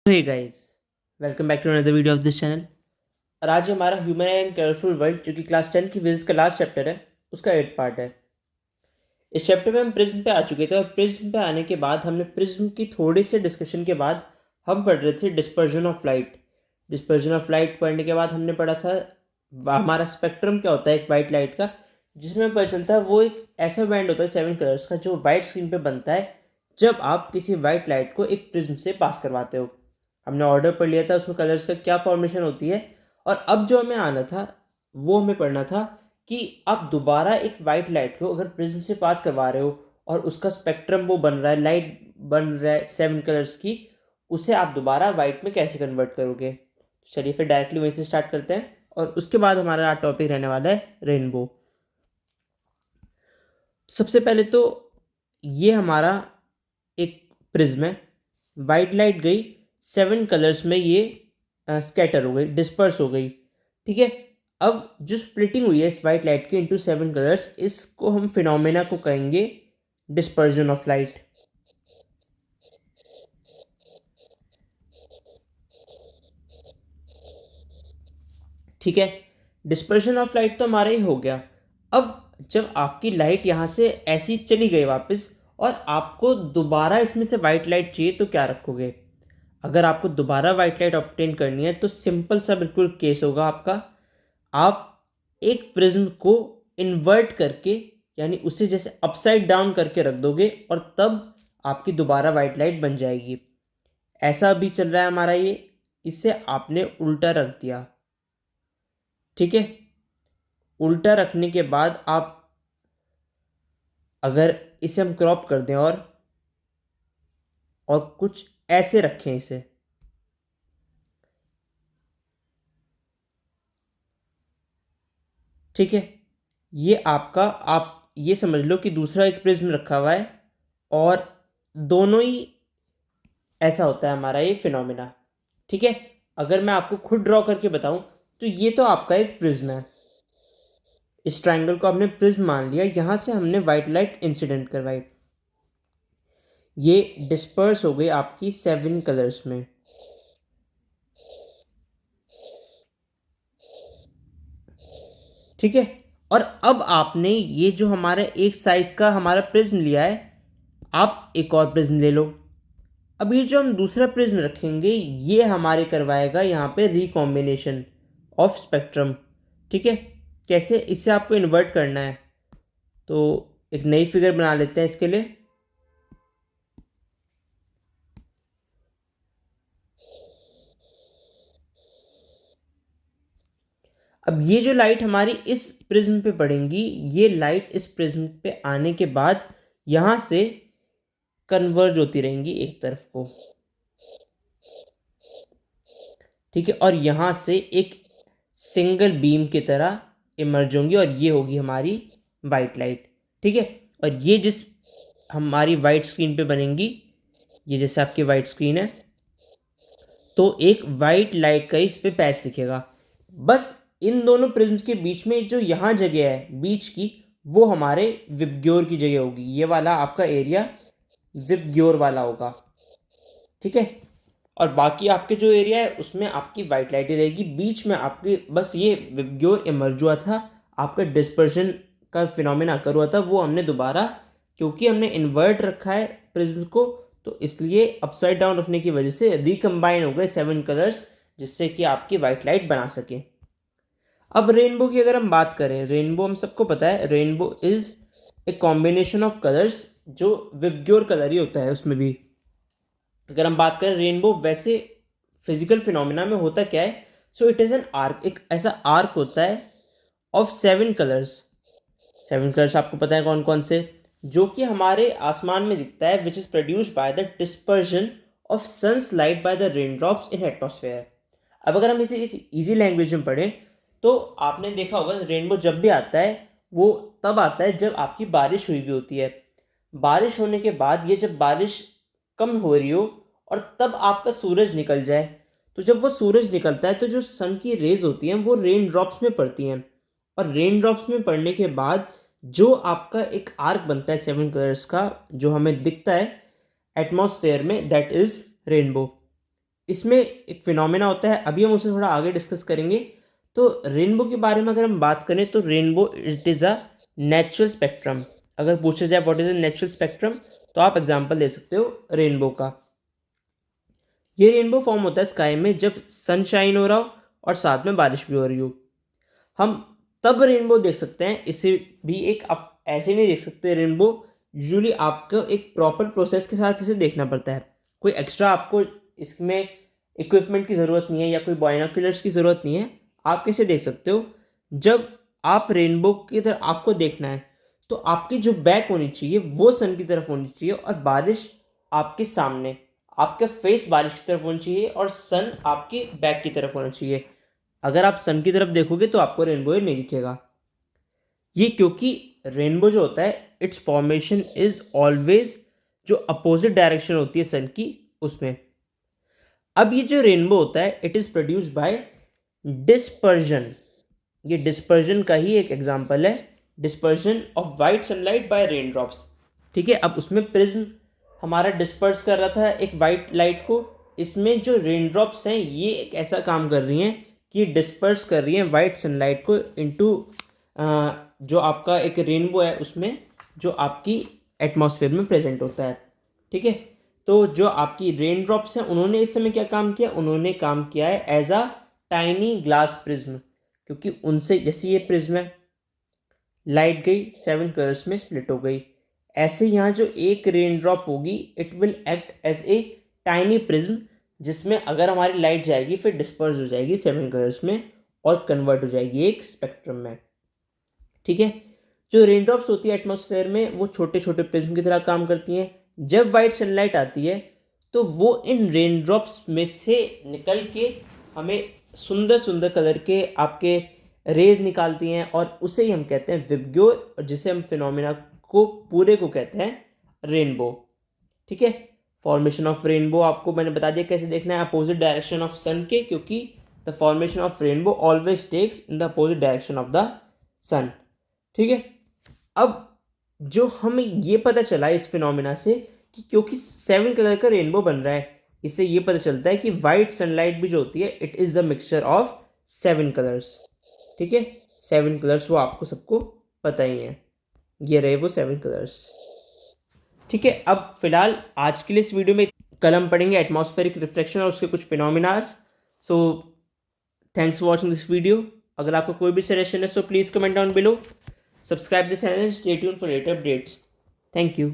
Hey guys, welcome back to another video of this channel. और आज हमारा human and colourful world जो कि क्लास 10 की फिजिक्स का लास्ट चैप्टर है, उसका 8th पार्ट है। इस चैप्टर में हम प्रिज्म पे आ चुके थे और प्रिज्म पे आने के बाद हमने प्रिज्म की थोड़ी से डिस्कशन के बाद हम पढ़ रहे थे dispersion of light. Dispersion of light पढ़ने के बाद हमने पढ़ा था हमारा स्पेक्ट्रम क्या होता है एक वाइट लाइट का, जिसमें पता चलता है वो एक ऐसा बैंड होता है 7 कलर्स का जो वाइट स्क्रीन पे बनता है जब आप किसी वाइट लाइट को एक प्रिज्म से पास करवाते हो। हमने ऑर्डर पढ़ लिया था उसमें कलर्स का क्या फॉर्मेशन होती है। और अब जो हमें आना था वो हमें पढ़ना था कि आप दोबारा एक वाइट लाइट को अगर प्रिज्म से पास करवा रहे हो और उसका स्पेक्ट्रम वो बन रहा है, लाइट बन रहा है 7 कलर्स की, उसे आप दोबारा वाइट में कैसे कन्वर्ट करोगे। चलिए फिर डायरेक्टली वहीं से स्टार्ट करते हैं और उसके बाद हमारा टॉपिक रहने वाला है रेनबो। सबसे पहले तो ये हमारा एक प्रिज्म है, वाइट लाइट गई 7 कलर्स में, ये स्कैटर हो गई, डिस्पर्स हो गई। ठीक है, अब जो स्प्लिटिंग हुई है इस वाइट लाइट के इनटू 7 कलर्स, इसको हम फिनोमेना को कहेंगे डिस्पर्जन ऑफ लाइट। ठीक है, डिस्पर्शन ऑफ लाइट तो हमारा ही हो गया। अब जब आपकी लाइट यहाँ से ऐसी चली गई वापस और आपको दोबारा इसमें से वाइट लाइट चाहिए तो क्या रखोगे। अगर आपको दोबारा वाइट लाइट ऑब्टेन करनी है तो सिंपल सा बिल्कुल केस होगा आपका। आप एक प्रिज्म को इन्वर्ट करके, यानी उसे जैसे अपसाइड डाउन करके रख दोगे और तब आपकी दोबारा वाइट लाइट बन जाएगी। ऐसा अभी चल रहा है हमारा ये, इसे आपने उल्टा रख दिया। ठीक है, उल्टा रखने के बाद आप अगर इसे हम क्रॉप कर दें और कुछ ऐसे रखें इसे, ठीक है, ये आपका, आप ये समझ लो कि दूसरा एक प्रिज्म रखा हुआ है और दोनों ही ऐसा होता है हमारा ये फिनोमेना। ठीक है, अगर मैं आपको खुद ड्रॉ करके बताऊं तो ये तो आपका एक प्रिज्म है। इस ट्रायंगल को हमने प्रिज्म मान लिया, यहां से हमने वाइट लाइट इंसिडेंट करवाई, ये डिस्पर्स हो गई आपकी 7 कलर्स में। ठीक है, और अब आपने ये जो हमारा एक साइज का हमारा प्रिज्म लिया है, आप एक और प्रिज्म ले लो। अब ये जो हम दूसरा प्रिज्म रखेंगे ये हमारे करवाएगा यहाँ पे रिकॉम्बिनेशन ऑफ स्पेक्ट्रम। ठीक है, कैसे, इससे आपको इन्वर्ट करना है तो एक नई फिगर बना लेते हैं इसके लिए। अब ये जो लाइट हमारी इस प्रिज्म पे पड़ेंगी, ये लाइट इस प्रिज्म पे आने के बाद यहाँ से कन्वर्ज होती रहेंगी एक तरफ को। ठीक है, और यहाँ से एक सिंगल बीम की तरह इमर्ज होंगी और ये होगी हमारी वाइट लाइट। ठीक है, और ये जिस हमारी वाइट स्क्रीन पे बनेंगी, ये जैसे आपकी वाइट स्क्रीन है तो एक वाइट लाइट का इस पे पैच दिखेगा। बस इन दोनों प्रिज्म्स के बीच में जो यहाँ जगह है बीच की, वो हमारे विबग्योर की जगह होगी। ये वाला आपका एरिया विबग्योर वाला होगा। ठीक है, और बाकी आपके जो एरिया है उसमें आपकी वाइट लाइट ही रहेगी, बीच में आपके बस ये विबग्योर इमर्ज हुआ था, आपका डिस्पर्शन का फिनोमेना कर हुआ था, वो हमने दोबारा, क्योंकि हमने इन्वर्ट रखा है प्रिज्म को तो इसलिए अपसाइड डाउन रखने की वजह से रिकम्बाइन हो गए 7 कलर्स, जिससे कि आपकी वाइट लाइट बना सके। अब रेनबो की अगर हम बात करें, रेनबो हम सबको पता है, rainbow is a combination of colours, जो विबग्योर कलर ही होता है उसमें भी। अगर हम बात करें रेनबो वैसे फिजिकल फिनोमिना में होता क्या है, so it is an arc, एक ऐसा आर्क होता है ऑफ 7 कलर्स। 7 कलर्स आपको पता है कौन कौन से, जो कि हमारे आसमान में दिखता है, which is produced by the dispersion of sun's light by the rain drops in atmosphere. अब अगर हम इसे इस इजी लैंग्वेज में पढ़ें तो आपने देखा होगा रेनबो जब भी आता है वो तब आता है जब आपकी बारिश हुई भी होती है। बारिश होने के बाद, ये जब बारिश कम हो रही हो और तब आपका सूरज निकल जाए, तो जब वो सूरज निकलता है तो जो सन की रेज होती हैं वो रेन ड्रॉप्स में पड़ती हैं, और रेन ड्रॉप्स में पड़ने के बाद जो आपका एक आर्क बनता है 7 कलर्स का, जो हमें दिखता है एटमॉस्फेयर में, दैट इज रेनबो। इसमें एक फिनोमेना होता है, अभी हम उसे थोड़ा आगे डिस्कस करेंगे। तो रेनबो के बारे में अगर हम बात करें तो rainbow it is a natural spectrum. अगर पूछा जाए what is a natural spectrum, तो आप एग्जांपल दे सकते हो रेनबो का। ये रेनबो फॉर्म होता है स्काई में जब सनशाइन हो रहा हो और साथ में बारिश भी हो रही हो। हम तब रेनबो देख सकते हैं, इसे भी एक आप ऐसे नहीं देख सकते रेनबो। यूजुअली आपको एक प्रॉपर प्रोसेस के साथ इसे देखना पड़ता है। कोई एक्स्ट्रा आपको इसमें इक्विपमेंट की ज़रूरत नहीं है या कोई बाइनोकुलर्स की ज़रूरत नहीं है। आप कैसे देख सकते हो, जब आप रेनबो की तरफ आपको देखना है तो आपकी जो बैक होनी चाहिए वो सन की तरफ होनी चाहिए और बारिश आपके सामने, आपका फेस बारिश की तरफ होनी चाहिए और सन आपकी बैक की तरफ होना चाहिए। अगर आप सन की तरफ देखोगे तो आपको रेनबो नहीं दिखेगा। ये क्योंकि रेनबो जो होता है इट्स फॉर्मेशन इज ऑलवेज जो अपोजिट डायरेक्शन होती है सन की उसमें। अब ये जो रेनबो होता है it is produced by dispersion. ये डिस्पर्जन का ही एक एग्जांपल है, dispersion of white sunlight bye rain drops. ठीक है, अब उसमें प्रिज्म हमारा डिस्पर्स कर रहा था एक वाइट लाइट को। इसमें जो रेन ड्रॉप्स हैं ये एक ऐसा काम कर रही हैं कि डिस्पर्स कर रही हैं वाइट सनलाइट को इनटू जो आपका एक रेनबो है उसमें, जो आपकी एटमॉस्फेयर में प्रेजेंट होता है। ठीक है, तो जो आपकी रेन ड्रॉप्स हैं उन्होंने इस समय क्या काम किया, उन्होंने काम किया है as a tiny glass prism. क्योंकि उनसे जैसे ये प्रिज्म है, लाइट गई 7 कलर्स में स्प्लिट हो गई, ऐसे यहाँ जो एक रेन ड्रॉप होगी it will act as a tiny prism, जिसमें अगर हमारी लाइट जाएगी फिर डिस्पर्स हो जाएगी 7 कलर्स में और कन्वर्ट हो जाएगी एक स्पेक्ट्रम में। ठीक है, जो रेन ड्रॉप्स होती है एटमॉस्फेयर में वो छोटे छोटे प्रिज्म की तरह काम करती हैं। जब वाइट सनलाइट आती है तो वो इन रेन ड्रॉप्स में से निकल के हमें सुंदर सुंदर कलर के आपके रेज निकालती हैं और उसे ही हम कहते हैं विबग्यो, जिसे हम फिनोमिना को पूरे को कहते हैं रेनबो। ठीक है, फॉर्मेशन ऑफ रेनबो आपको मैंने बता दिया कैसे देखना है, अपोजिट डायरेक्शन ऑफ सन के, क्योंकि the formation of rainbow always takes in the opposite direction of the sun. ठीक है, अब जो हमें ये पता चला इस फिनोमिना से कि क्योंकि 7 कलर का रेनबो बन रहा है, इससे ये पता चलता है कि वाइट सनलाइट भी जो होती है it is a mixture of 7 colours. ठीक है, 7 कलर्स वो आपको सबको पता ही है, ये रहे वो 7 कलर्स। ठीक है, अब फिलहाल आज के लिए इस वीडियो में कल हम पढ़ेंगे एटमॉस्फेरिक रिफ्लेक्शन और उसके कुछ phenomenas. So thanks for watching this video. अगर आपको कोई भी सजेशन है so please comment down below, subscribe the channel, stay tuned for later updates. Thank you.